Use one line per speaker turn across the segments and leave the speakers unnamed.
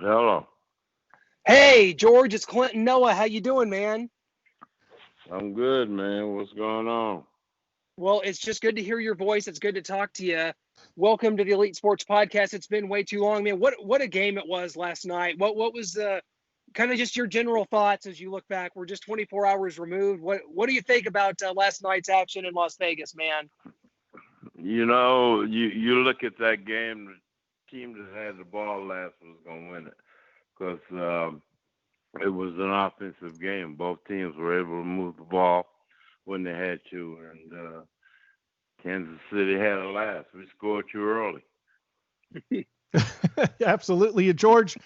Hello.
Hey, George, it's Clinton Noah. How you doing, man?
I'm good, man. What's going on?
Well, it's just good to hear your voice. It's good to talk to you. Welcome to the Elite Sports Podcast. It's been way too long, man. What a game it was last night. What was kind of just your general thoughts as you look back? We're just 24 hours removed. What do you think about last night's action in Las Vegas, man?
You look at that game. The team that had the ball last was going to win it because it was an offensive game. Both teams were able to move the ball when they had to, and Kansas City had it last. We scored too early.
Absolutely. George,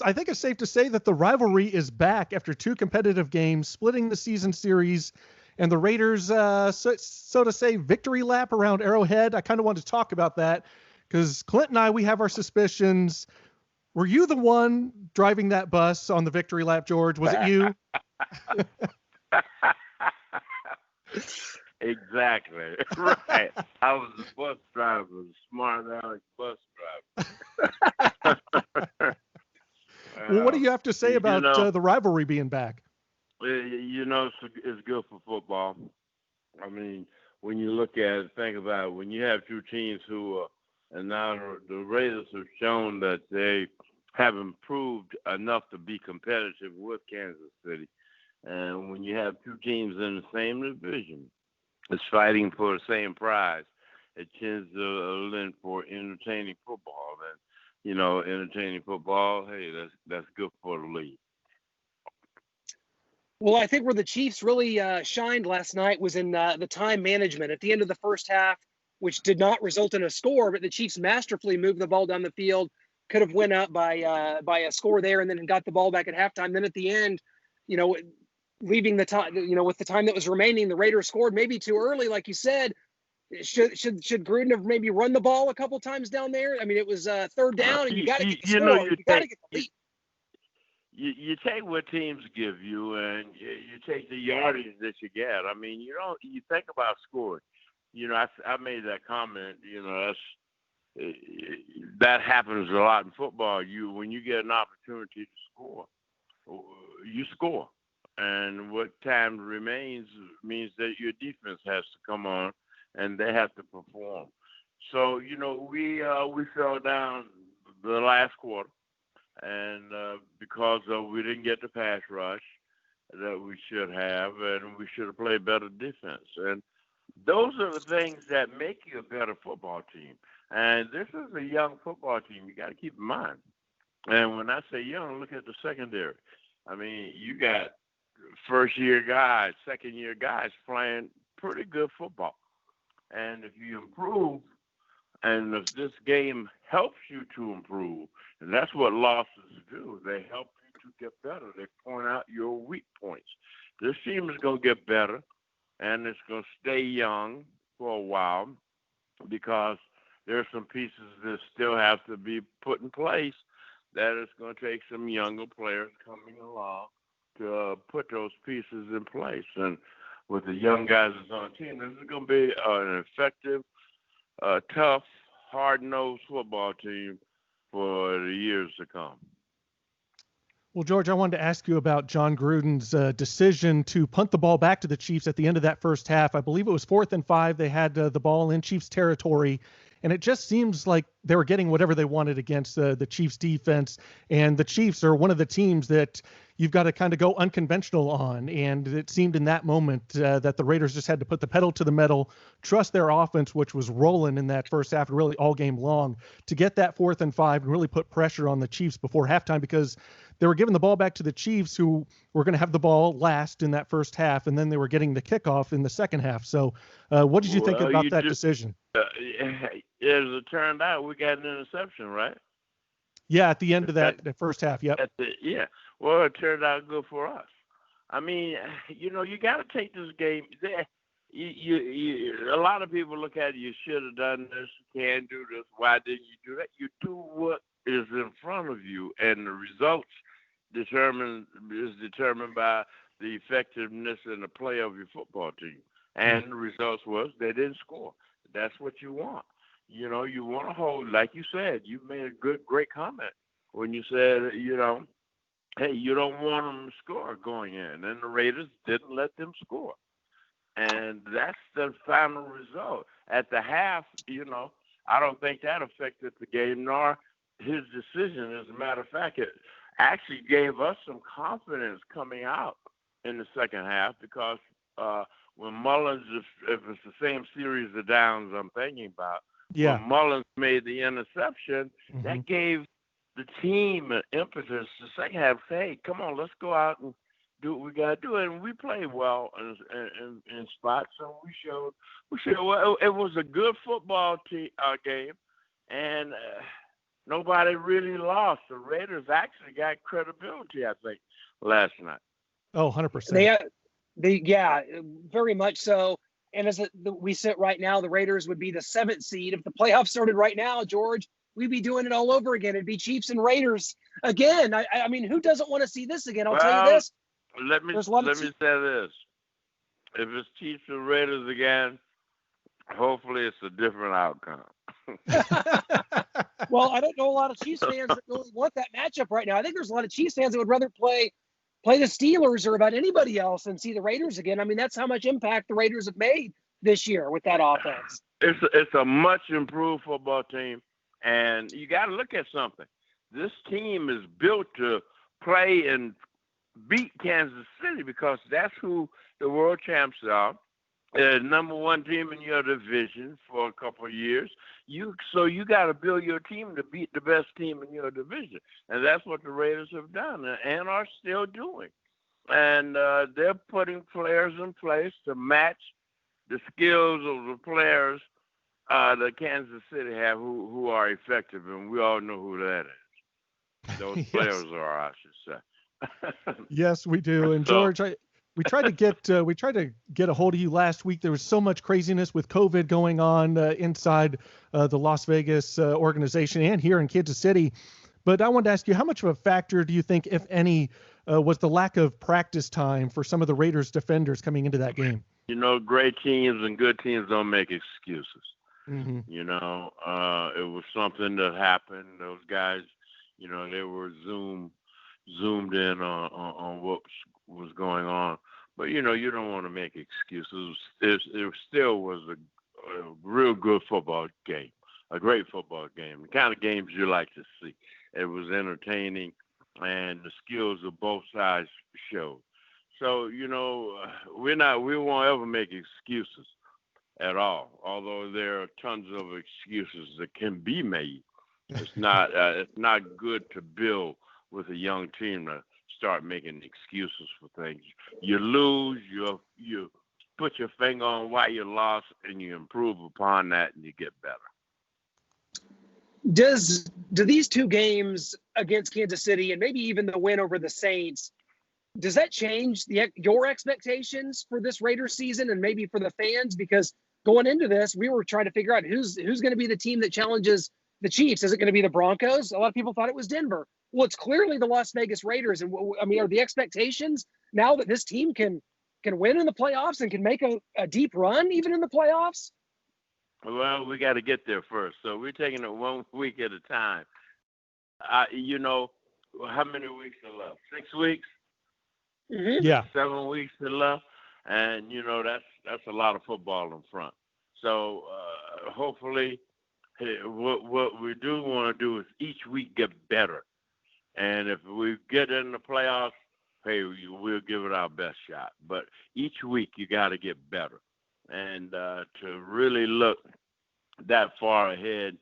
I think it's safe to say that the rivalry is back after two competitive games, splitting the season series, and the Raiders, so to say, victory lap around Arrowhead. I kind of want to talk about that because Clint and I, we have our suspicions. Were you the one driving that bus on the victory lap, George? Was it you?
Exactly. Right. I was the bus driver, the smart aleck bus driver.
Well, what do you have to say about the rivalry being back?
It's good for football. I mean, when you look at it, think about it. When you have two teams and now the Raiders have shown that they have improved enough to be competitive with Kansas City. And when you have two teams in the same division, it's fighting for the same prize. It tends to lend for entertaining football. And, entertaining football, hey, that's good for the league.
Well, I think where the Chiefs really shined last night was in the time management at the end of the first half, which did not result in a score, but the Chiefs masterfully moved the ball down the field, could have went up by a score there, and then got the ball back at halftime. Then at the end, leaving the time, with the time that was remaining, the Raiders scored maybe too early, like you said. Should Gruden have maybe run the ball a couple times down there? I mean, it was third down, and you got to get the score. You got to get the lead.
You take what teams give you, and you take the yardage that you get. I mean, you think about scoring. I made that comment. That happens a lot in football. When you get an opportunity to score, you score. And what time remains means that your defense has to come on, and they have to perform. So, we fell down the last quarter, and because we didn't get the pass rush that we should have, and we should have played better defense. And those are the things that make you a better football team. And this is a young football team. You got to keep in mind. And when I say young, look at the secondary. I mean, you got first-year guys, second-year guys playing pretty good football. And if you improve, and if this game helps you to improve, and that's what losses do, they help you to get better. They point out your weak points. This team is going to get better, and it's going to stay young for a while because there are some pieces that still have to be put in place that it's going to take some younger players coming along to put those pieces in place. And with the young guys that's on the team, this is going to be an effective, tough, hard-nosed football team for the years to come.
Well, George, I wanted to ask you about John Gruden's decision to punt the ball back to the Chiefs at the end of that first half. I believe it was 4th and 5. They had the ball in Chiefs territory, and it just seems like they were getting whatever they wanted against the Chiefs defense. And the Chiefs are one of the teams that you've got to kind of go unconventional on. And it seemed in that moment that the Raiders just had to put the pedal to the metal, trust their offense, which was rolling in that first half, really all game long, to get that 4th and 5 and really put pressure on the Chiefs before halftime, because they were giving the ball back to the Chiefs, who were going to have the ball last in that first half, and then they were getting the kickoff in the second half. So what did you think about that decision?
As it turned out, we got an interception, right?
Yeah, at the end of that first half, yep.
Well, it turned out good for us. I mean, you got to take this game. A lot of people look at it, you should have done this, you can't do this, why didn't you do that? You do what is in front of you, and the results is determined by the effectiveness and the play of your football team. And the results was they didn't score. That's what you want. You want to hold, like you said, you made a great comment. when you said, hey, you don't want them to score going in. And the Raiders didn't let them score. And that's the final result. At the half, I don't think that affected the game, nor his decision. As a matter of fact, it actually gave us some confidence coming out in the second half because when Mullins, if it's the same series of downs I'm thinking about, when Mullins made the interception, that gave the team an impetus the second half. Hey, come on, let's go out and do what we got to do. And we played well in spots, so we showed well. It was a good football game, and nobody really lost. The Raiders actually got credibility, I think, last night.
Oh, 100%.
Yeah, very much so. And as we sit right now, the Raiders would be the 7th seed. If the playoffs started right now, George, we'd be doing it all over again. It'd be Chiefs and Raiders again. I mean, who doesn't want to see this again? I'll tell you this.
Let me say this. If it's Chiefs and Raiders again, hopefully it's a different outcome.
Well, I don't know a lot of Chiefs fans that really want that matchup right now. I think there's a lot of Chiefs fans that would rather play the Steelers or about anybody else and see the Raiders again. I mean, that's how much impact the Raiders have made this year with that offense.
It's a much improved football team, and you got to look at something. This team is built to play and beat Kansas City because that's who the world champs are. Number one team in your division for a couple of years. So you got to build your team to beat the best team in your division, and that's what the Raiders have done and are still doing. And they're putting players in place to match the skills of the players that Kansas City have who are effective, and we all know who that is. Those players are, I should say.
Yes, we do. And George, we tried to get a hold of you last week. There was so much craziness with COVID going on inside the Las Vegas organization and here in Kansas City. But I wanted to ask you, how much of a factor do you think, if any, was the lack of practice time for some of the Raiders defenders coming into that game?
Great teams and good teams don't make excuses.
Mm-hmm.
It was something that happened. Those guys, they were zoomed in on what was going on. But, you don't want to make excuses. It still was a real good football game, a great football game, the kind of games you like to see. It was entertaining, and the skills of both sides showed. So, we won't ever make excuses at all, although there are tons of excuses that can be made. It's not good to build with a young team to start making excuses for things. You lose, you put your finger on why you lost, and you improve upon that, and you get better.
Do these two games against Kansas City and maybe even the win over the Saints, does that change your expectations for this Raiders season and maybe for the fans? Because going into this, we were trying to figure out who's going to be the team that challenges the Chiefs. Is it going to be the Broncos? A lot of people thought it was Denver. Well, it's clearly the Las Vegas Raiders. And I mean, are the expectations now that this team can win in the playoffs and can make a deep run even in the playoffs?
Well, we got to get there first. So we're taking it 1 week at a time. How many weeks are left? 6 weeks?
Mm-hmm.
Yeah.
7 weeks are left. And, that's a lot of football in front. So hopefully what we do want to do is each week get better. And if we get in the playoffs, hey, we'll give it our best shot. But each week you got to get better. And to really look that far ahead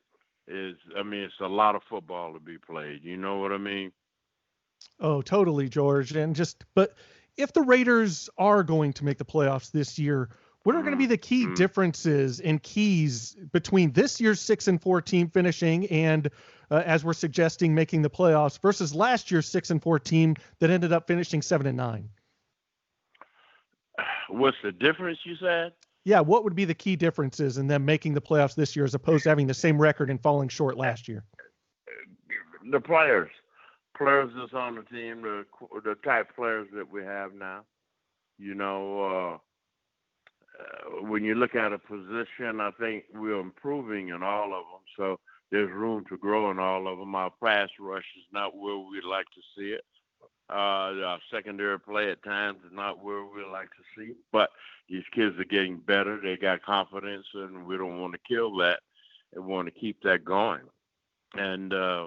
it's a lot of football to be played. You know what I mean?
Oh, totally, George. But if the Raiders are going to make the playoffs this year, what are going to be the key differences and keys between this year's 6-4 team finishing and, as we're suggesting, making the playoffs versus last year's 6-4 team that ended up finishing 7-9?
What's the difference, you said?
Yeah, what would be the key differences in them making the playoffs this year as opposed to having the same record and falling short last year?
The players that's on the team, the type of players that we have now. When you look at a position, I think we're improving in all of them. So there's room to grow in all of them. Our pass rush is not where we'd like to see it. Our secondary play at times is not where we like to see it. But these kids are getting better. They got confidence, and we don't want to kill that. We want to keep that going. And, but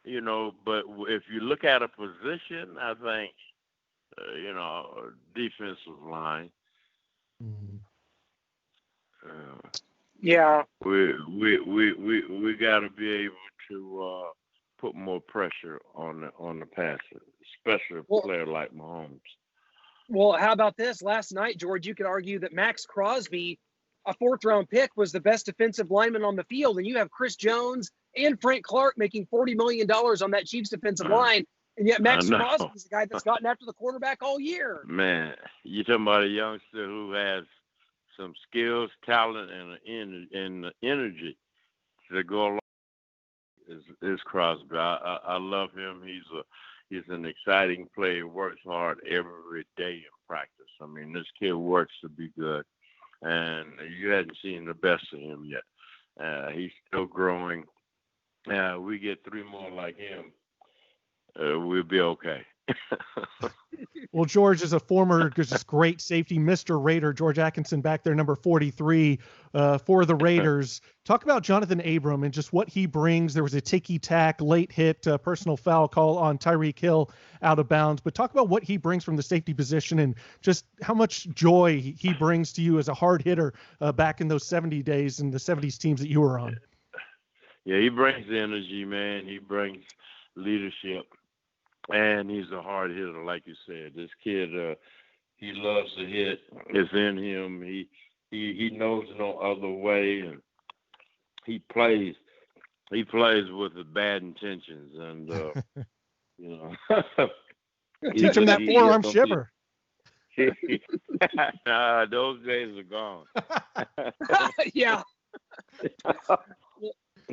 if you look at a position, I think, defensive line.
Yeah.
We got to be able to put more pressure on the passer, especially a player like Mahomes.
Well, how about this? Last night, George, you could argue that Max Crosby, a fourth-round pick, was the best defensive lineman on the field, and you have Chris Jones and Frank Clark making $40 million on that Chiefs defensive line, and yet Max Crosby is the guy that's gotten after the quarterback all year.
Man, you're talking about a youngster who has some skills, talent, and energy to go along. Is Crosby. I love him. He's an exciting player. He works hard every day in practice. I mean, this kid works to be good, and you hadn't seen the best of him yet. He's still growing. We get 3 more like him, we'll be okay.
Well, George is a former just great safety, Mr. Raider. George Atkinson back there, number 43 for the Raiders. Talk about Jonathan Abram and just what he brings. There was a ticky-tack, late hit, personal foul call on Tyreek Hill out of bounds. But talk about what he brings from the safety position and just how much joy he brings to you as a hard hitter back in those 70 days and the 70s teams that you were on.
Yeah, he brings energy, man. He brings leadership. And he's a hard hitter, like you said. This kid, he loves to hit. It's in him. He knows no other way, and he plays with the bad intentions. And
teach him that forearm shiver.
Nah, those days are gone.
Yeah.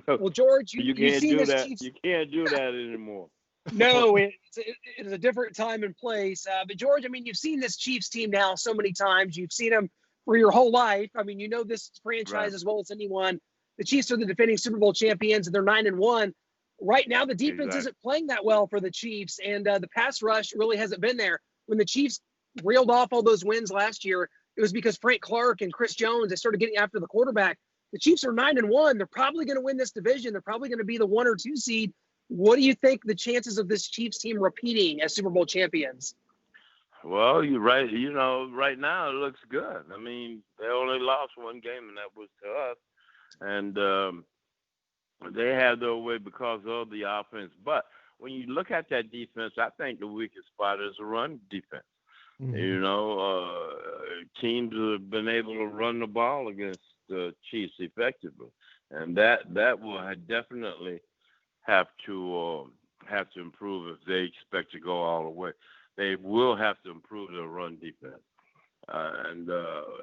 Well, George,
you can't do that. You can't do that anymore.
No, it is a different time and place. But George, I mean, you've seen this Chiefs team now so many times. You've seen them for your whole life. I mean, you know this franchise as well as anyone. The Chiefs are the defending Super Bowl champions, and they're 9-1. Right now, the defense isn't playing that well for the Chiefs, and the pass rush really hasn't been there. When the Chiefs reeled off all those wins last year, it was because Frank Clark and Chris Jones, they started getting after the quarterback. The Chiefs are 9-1. They're probably going to win this division. They're probably going to be the 1 or 2 seed. What do you think the chances of this Chiefs team repeating as Super Bowl champions?
Well, you're right. Right now it looks good. I mean, they only lost 1 game, and that was to us. And they have their way because of the offense. But when you look at that defense, I think the weakest spot is the run defense. Mm-hmm. Teams have been able to run the ball against the Chiefs effectively, and that will definitely have to improve if they expect to go all the way. They will have to improve their run defense, and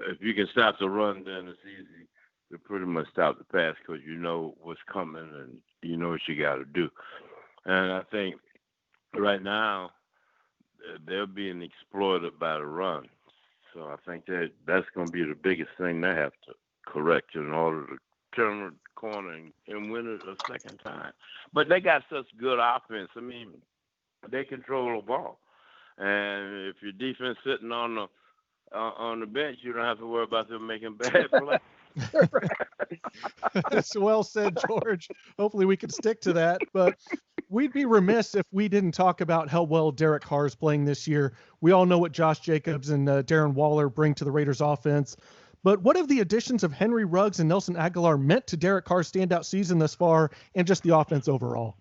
if you can stop the run, then it's easy to pretty much stop the pass because you know what's coming and you know what you got to do. And I think right now they're being exploited by the run, so I think that's going to be the biggest thing they have to correct in order to turn the corner and win it a second time. But they got such good offense. I mean, they control the ball. And if your defense sitting on the bench, you don't have to worry about them making bad plays.
That's well said, George. Hopefully we can stick to that. But we'd be remiss if we didn't talk about how well Derek Carr's playing this year. We all know what Josh Jacobs and Darren Waller bring to the Raiders offense. But what have the additions of Henry Ruggs and Nelson Aguilar meant to Derek Carr's standout season thus far and just the offense overall?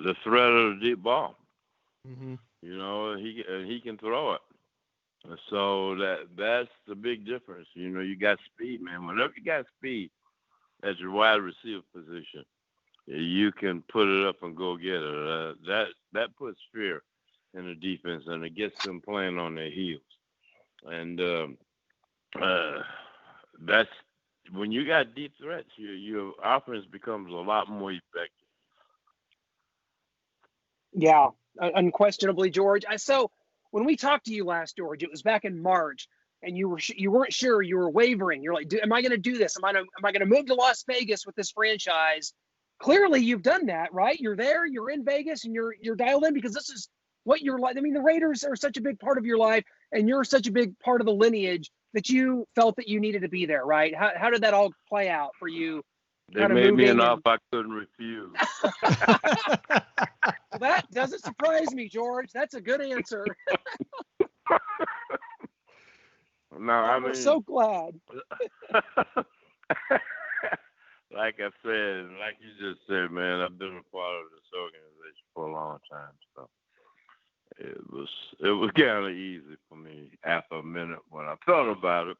The threat of the deep ball.
Mm-hmm.
He can throw it. So that's the big difference. You got speed, man. Whenever you got speed at your wide receiver position, you can put it up and go get it. That puts fear in the defense, and it gets them playing on their heels. And that's when you got deep threats, your offense becomes a lot more effective.
Yeah, unquestionably, George. So when we talked to you last, George, it was back in March, and you weren't sure. You were wavering. You're like, am I going to do this? Am I going to move to Las Vegas with this franchise clearly you've done that, right? You're there, you're in Vegas, and you're dialed in because this is what you're like. I mean, the Raiders are such a big part of your life, and you're such a big part of the lineage that you felt that you needed to be there, right? How did that all play out for you?
They made me an offer I couldn't refuse.
Well, that doesn't surprise me, George. That's a good answer.
No, I mean,
we're so glad.
Like I said, like you just said, man, I've been a part of this organization for a long time, so it was kind of easy for me after a minute when I thought about it.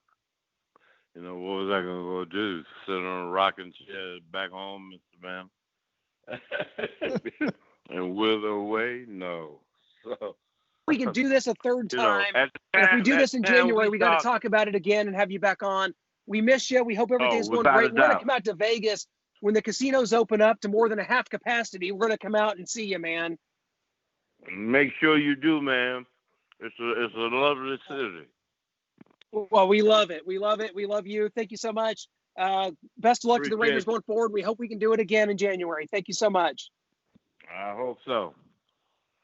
You know, what was I gonna go do? Sit on a rocking chair back home, Mr. Man, and wither away? No. So
we can do this a third time.
And
if we do this in January, we got to talk about it again and have you back on. We miss you. We hope everything's going great. We're going to come out to Vegas when the casinos open up to more than a half capacity. We're going to come out and see you, man.
Make sure you do, man. It's a lovely city.
Well, we love it. We love it. We love you. Thank you so much. Best of luck to the Raiders going forward. We hope we can do it again in January. Thank you so much.
I hope so.